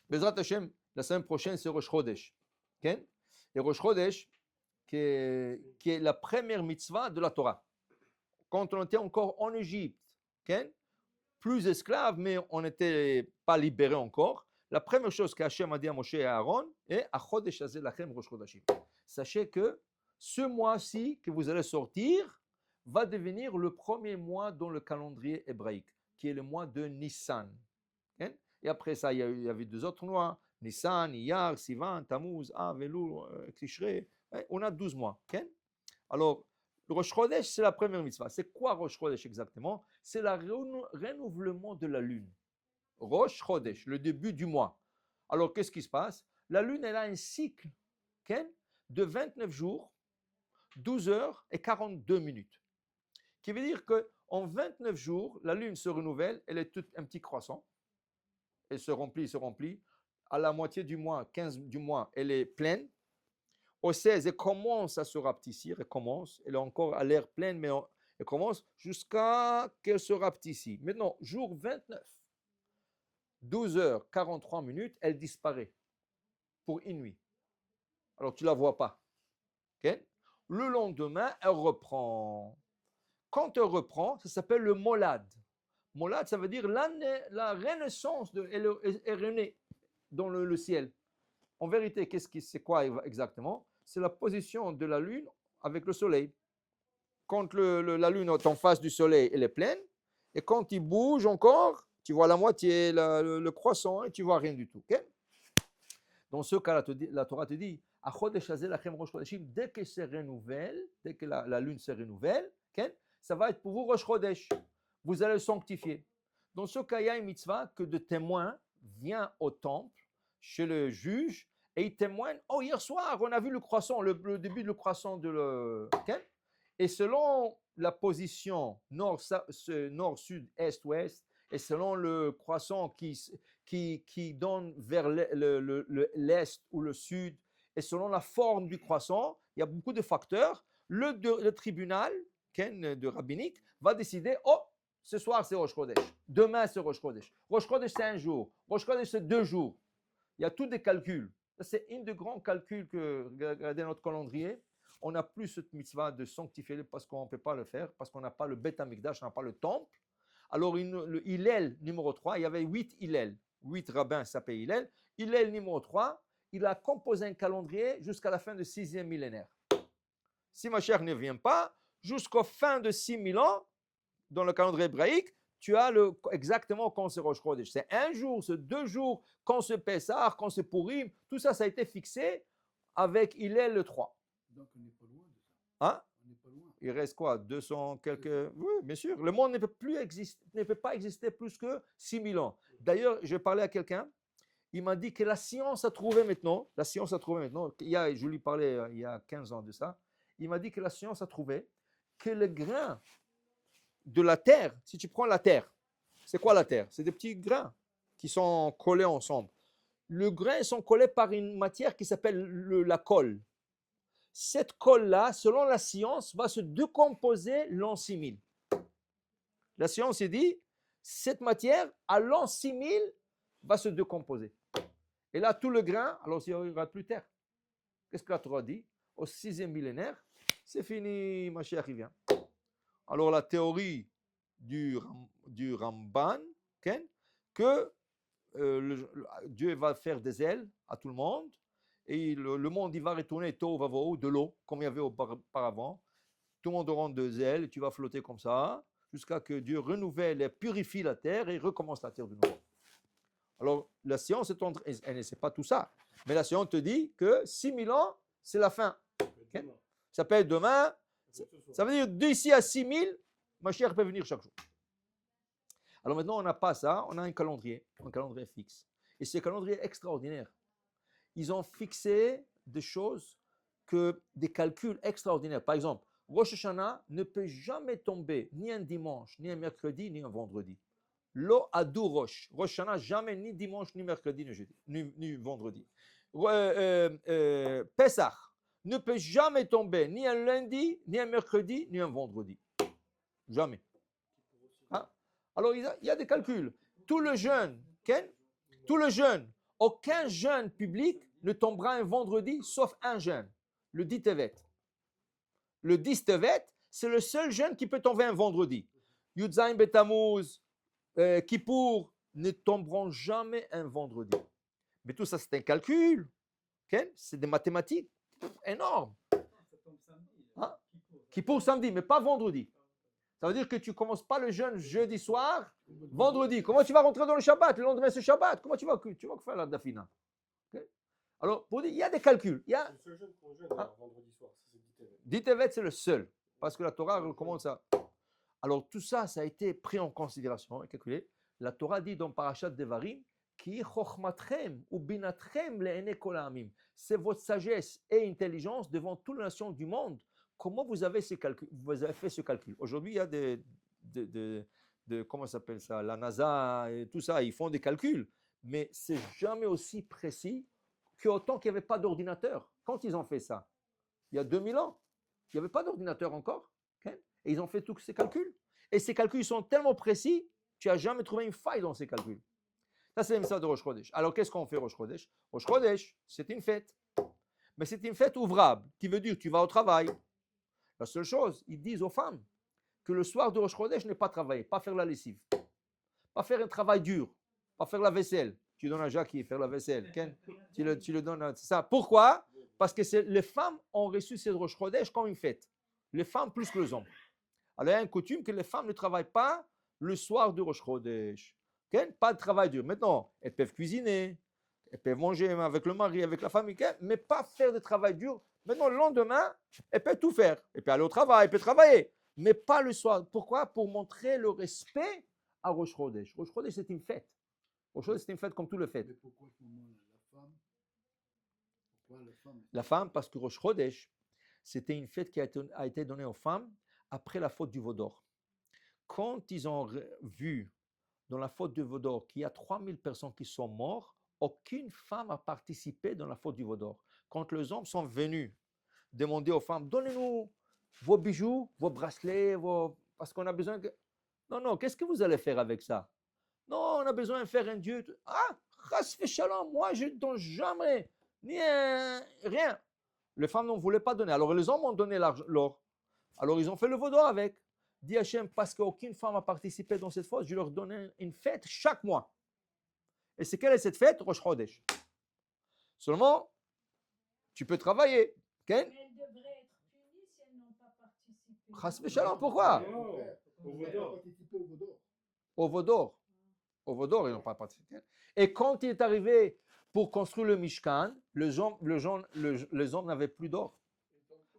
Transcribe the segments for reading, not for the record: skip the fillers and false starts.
Bezrat Hashem, la semaine prochaine, c'est Rosh Chodesh. Okay? Et Rosh Chodesh, qui est la première mitzvah de la Torah. Quand on était encore en Égypte, okay? Plus esclaves, mais on n'était pas libérés encore. La première chose qu'Hachem a dit à Moshe et à Aaron est « Achodesh hazeh lachem Rosh Chodashim ». Sachez que ce mois-ci que vous allez sortir va devenir le premier mois dans le calendrier hébraïque, qui est le mois de Nissan. Okay? Et après ça, il y avait deux autres mois, Nissan, Iyar, Sivan, Tammuz, Av, Elul, Tishrei. On a 12 mois. Okay? Alors, le Rosh Chodesh, c'est la première mitzvah. C'est quoi Rosh Chodesh exactement? C'est le renouvellement de la lune. Rosh Chodesh, le début du mois. Alors, qu'est-ce qui se passe? La lune, elle a un cycle de 29 jours, 12 heures et 42 minutes. Qui veut dire qu'en 29 jours, la lune se renouvelle, elle est toute un petit croissant. Elle se remplit. À la moitié du mois, 15 du mois, elle est pleine. Au 16, elle commence à se rapetissir, elle est encore à l'air pleine, mais elle commence jusqu'à qu'elle se rapetisse. Maintenant, jour 29, 12 heures 43 minutes, elle disparaît pour une nuit. Alors, tu ne la vois pas. Okay? Le lendemain, elle reprend. Quand elle reprend, ça s'appelle le molad. Molad, ça veut dire la renaissance, elle est renée dans le ciel. En vérité, c'est quoi exactement? C'est la position de la lune avec le soleil. Quand la lune est en face du soleil, elle est pleine. Et quand il bouge encore, tu vois la moitié, le croissant, et tu vois rien du tout. Okay? Dans ce cas, la Torah te dit, dès que se renouvelle, dès que la lune se renouvelle, okay? Ça va être pour vous Rosh Chodesh. Vous allez le sanctifier. Dans ce cas, il y a une mitzvah que de témoin vient au temple, chez le juge, et il témoigne, oh, hier soir, on a vu le croissant, le début du croissant okay? Et selon la position nord, sud, est, ouest, et selon le croissant qui donne vers l'est ou le sud, et selon la forme du croissant, il y a beaucoup de facteurs. Le tribunal de rabbinique va décider, oh, ce soir c'est Rosh Chodesh, demain c'est Rosh Chodesh. Rosh Chodesh c'est un jour, Rosh Chodesh c'est 2 jours. Il y a tous des calculs. C'est un des grands calculs que, regardez notre calendrier, on n'a plus cette mitzvah de sanctifier parce qu'on ne peut pas le faire, parce qu'on n'a pas le Beth Amikdash, on n'a pas le temple. Alors, le Hillel numéro 3, il y avait 8 Hillel, 8 rabbins s'appelaient Hillel. Hillel numéro 3, il a composé un calendrier jusqu'à la fin du 6e millénaire. Si Mashiach ne vient pas, jusqu'au fin de 6000 ans, dans le calendrier hébraïque, tu as exactement quand c'est Rosh Chodesh. C'est 1 jour, c'est 2 jours, quand c'est Pessah, quand c'est Purim, tout ça, ça a été fixé avec Hillel le 3. Donc on n'est pas loin de ça. Hein? On n'est pas loin. Il reste quoi? 200 quelques... Oui, bien sûr. Le monde ne peut pas exister plus que 6000 ans. D'ailleurs, je parlais à quelqu'un, il m'a dit que la science a trouvé maintenant, je lui parlais il y a 15 ans de ça, il m'a dit que la science a trouvé que le grain de la terre, si tu prends la terre, c'est quoi la terre? C'est des petits grains qui sont collés ensemble. Les grains sont collés par une matière qui s'appelle la colle. Cette colle-là, selon la science, va se décomposer l'an 6000. La science dit, cette matière, à l'an 6000, va se décomposer. Et là, tout le grain, alors il n'y aura plus terre. Qu'est-ce que la Torah dit? Au 6e millénaire, c'est fini, Mashiach il vient. Alors la théorie du Ramban, que Dieu va faire des ailes à tout le monde, et le monde il va retourner de l'eau, comme il y avait auparavant. Tout le monde aura des ailes, et tu vas flotter comme ça, jusqu'à que Dieu renouvelle et purifie la terre et recommence la terre de nouveau. Alors la science, elle ne sait pas tout ça, mais la science te dit que 6000 ans, c'est la fin. Okay? Ça peut être demain. Ça veut dire d'ici à 6000, Mashiach peut venir chaque jour. Alors maintenant, on n'a pas ça, on a un calendrier fixe. Et ce calendrier extraordinaire. Ils ont fixé des choses, des calculs extraordinaires. Par exemple, Rosh Hashanah ne peut jamais tomber ni un dimanche, ni un mercredi, ni un vendredi. Lo adu Rosh. Rosh Hashanah, jamais ni dimanche, ni mercredi, ni jeudi, ni vendredi. Pesach ne peut jamais tomber ni un lundi, ni un mercredi, ni un vendredi. Jamais. Hein? Alors, il y a des calculs. Tout le jeûne Aucun jeûne public ne tombera un vendredi, sauf un jeûne, le 10 Tevet. Le 10 Tevet, c'est le seul jeûne qui peut tomber un vendredi. Yudzaïm Betamuz, Kippour ne tomberont jamais un vendredi. Mais tout ça, c'est un calcul. Okay? C'est des mathématiques énormes. Hein? Kippour samedi, mais pas vendredi. Ça veut dire que tu ne commences pas le jeûne jeudi soir, vendredi. Comment tu vas rentrer dans le Shabbat? Le lendemain, c'est Shabbat. Comment tu vas faire la dafina? Okay? Alors, pour dire, il y a des calculs. Il y a... Le seul jeûne qu'on jeûne vendredi soir, c'est 10 Tevet. 10 Tevet, c'est le seul. Parce que la Torah commence à... Alors, tout ça, ça a été pris en considération et calculé. La Torah dit dans Parashat Devarim, Ki chochmatrem ou binatrem le'ene kol ha'amim. C'est votre sagesse et intelligence devant toutes les nations du monde. Comment vous avez fait ce calcul? Aujourd'hui, il y a comment ça s'appelle ça, la NASA et tout ça, ils font des calculs, mais c'est jamais aussi précis qu'autant qu'il n'y avait pas d'ordinateur. Quand ils ont fait ça, il y a 2000 ans, il n'y avait pas d'ordinateur encore, okay? Et ils ont fait tous ces calculs. Et ces calculs sont tellement précis, tu n'as jamais trouvé une faille dans ces calculs. Ça, c'est le message de Rosh Chodesh. Alors, qu'est-ce qu'on fait Rosh Chodesh? Rosh Chodesh, c'est une fête. Mais c'est une fête ouvrable, qui veut dire que tu vas au travail. La seule chose, ils disent aux femmes que le soir de Rosh Chodesh, ne pas travailler, pas faire la lessive, pas faire un travail dur, pas faire la vaisselle. Tu donnes à Jacques qui faire la vaisselle. Ken, tu le donnes à ça. Pourquoi? Parce que les femmes ont reçu cette Rosh Chodesh comme une fête. Les femmes plus que les hommes. Alors, il y a une coutume que les femmes ne travaillent pas le soir de Rosh Chodesh. Okay? Pas de travail dur. Maintenant, elles peuvent cuisiner, elles peuvent manger avec le mari, avec la famille, okay? Mais pas faire de travail dur. Maintenant, le lendemain, elles peuvent tout faire. Elle peut aller au travail, elle peut travailler, mais pas le soir. Pourquoi? Pour montrer le respect à Rosh Chodesh. Rosh Chodesh, c'est une fête. Rosh Chodesh, c'est une fête comme tout le fête. Mais pourquoi à ce moment-là, la femme? La femme, parce que Rosh Chodesh, c'était une fête qui a été donnée aux femmes après la faute du veau d'or. Quand ils ont vu dans la faute du veau d'or qu'il y a 3000 personnes qui sont mortes, aucune femme a participé dans la faute du veau d'or. Quand les hommes sont venus demander aux femmes, donnez-nous vos bijoux, vos bracelets, parce qu'on a besoin de... Non, qu'est-ce que vous allez faire avec ça? Non, on a besoin de faire un dieu. Ah, chas v'shalom, moi je ne donne jamais, rien. Les femmes n'en voulaient pas donner. Alors les hommes ont donné l'or. Alors ils ont fait le veau d'or avec. Dit Hachem, parce qu'aucune femme a participé dans cette fête, je leur donne une fête chaque mois. Et c'est quelle est cette fête? Rosh Chodesh. Seulement, tu peux travailler. Okay? Mais elles devraient être punies si elles n'ont pas participé. Chas v'shalom, pourquoi? Au veau d'or. Au veau d'or. Au veau d'or, ils n'ont pas participé. Et quand il est arrivé pour construire le Mishkan, les hommes n'avaient plus d'or.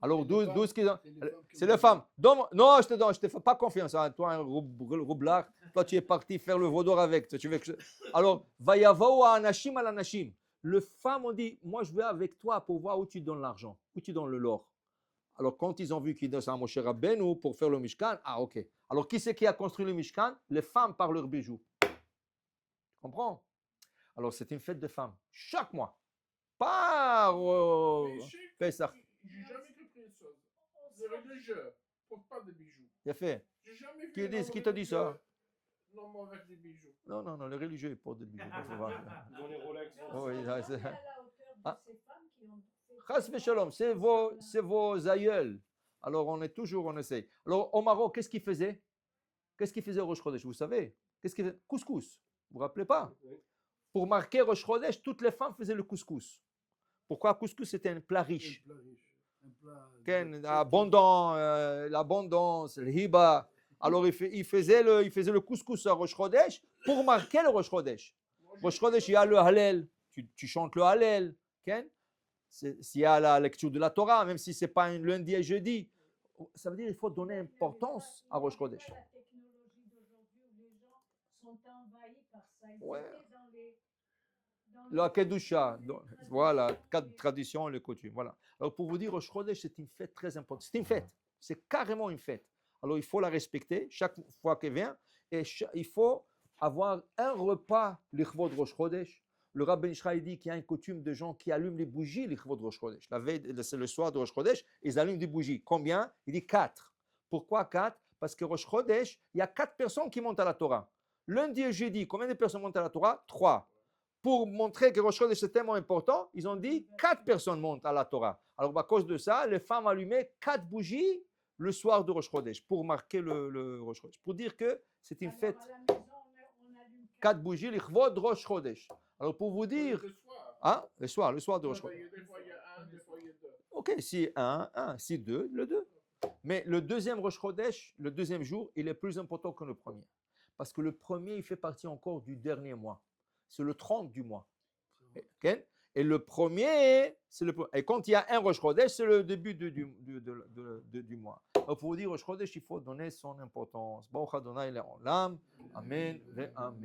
Alors, 12 qu'ils ont. C'est les femmes. Non, je te fais pas confiance. Hein. Toi, un roublard, toi, tu es parti faire le veau d'or avec. Tu veux que Alors, vayavou anashim al anashim. Les femmes ont dit, moi, je vais avec toi pour voir où tu donnes l'argent, où tu donnes l'or. Alors, quand ils ont vu qu'ils donnent à Moshe Rabbeinu pour faire le Mishkan, ah, ok. Alors, qui c'est qui a construit le Mishkan? Les femmes par leurs bijoux. Tu comprends? Alors, c'est une fête de femmes. Chaque mois. Pas Pessah. J'ai jamais compris une chose. Les religieux ne portent pas de bijoux. Il a fait. J'ai jamais vu. Qui t'a dit ça? Non, mais avec des bijoux. Non, les religieux ils portent des bijoux. Faut voir. Dans les Rolex. Oui, On est à la hauteur de Ah. ces femmes qui ont fait. Chas v'shalom, c'est vos aïeuls. Alors on essaye. Alors au Maroc, qu'est-ce qu'ils faisaient? Qu'est-ce qu'ils faisaient au Rosh Chodesh? Vous savez? Qu'est-ce qu'ils faisaient? Couscous. Vous vous rappelez pas? Pour marquer Rosh Chodesh, toutes les femmes faisaient le couscous. Pourquoi couscous? C'était un plat riche. Un plat Abondant, l'abondance, le hiba. Alors il faisait le couscous à Rosh Chodesh pour marquer le Rosh Chodesh. Rosh Chodesh, il y a le Hallel. Tu chantes le Hallel. S'il y a la lecture de la Torah, même si ce n'est pas un lundi et jeudi, ça veut dire qu'il faut donner importance à Rosh Chodesh. La technologie d'aujourd'hui où les gens sont envahis par ça. Ils Ouais. étaient dans La Kedusha, voilà, quatre traditions et les coutumes. Voilà. Alors pour vous dire, Rosh Chodesh, c'est une fête très importante. C'est une fête, c'est carrément une fête. Alors il faut la respecter chaque fois qu'elle vient et il faut avoir un repas, l'Ichvod Rosh Chodesh. Le Rav Ben Ishraï dit qu'il y a une coutume de gens qui allument les bougies, l'Ichvod Rosh Chodesh. La veille, c'est le soir de Rosh Chodesh, ils allument des bougies. Combien? Il dit 4. Pourquoi 4? Parce que Rosh Chodesh, il y a 4 personnes qui montent à la Torah. Lundi et jeudi, combien de personnes montent à la Torah? 3. pour montrer que Rosh Chodesh c'est tellement important, ils ont dit 4 personnes montent à la Torah. Alors, à cause de ça, les femmes allumaient 4 bougies le soir de Rosh Chodesh pour marquer le Rosh Chodesh, pour dire que c'est une Alors, fête. à la maison, on allume 4 bougies, l'Ichvod Rosh Chodesh. Alors, pour vous dire, Le soir. hein, le soir de Rosh Chodesh. Des fois, il y a un, des fois, il y a deux. Ok, si un, si deux, le 2. Mais le deuxième Rosh Chodesh, le deuxième jour, il est plus important que le premier. Parce que le premier, il fait partie encore du dernier mois. C'est le 30 du mois. Ok? Et le premier, c'est le premier. Et quand il y a un Rosh Chodesh, c'est le début du mois. Donc, pour vous dire Rosh Chodesh, il faut donner son importance. Baruch Adonai le'olam. Amen ve amen.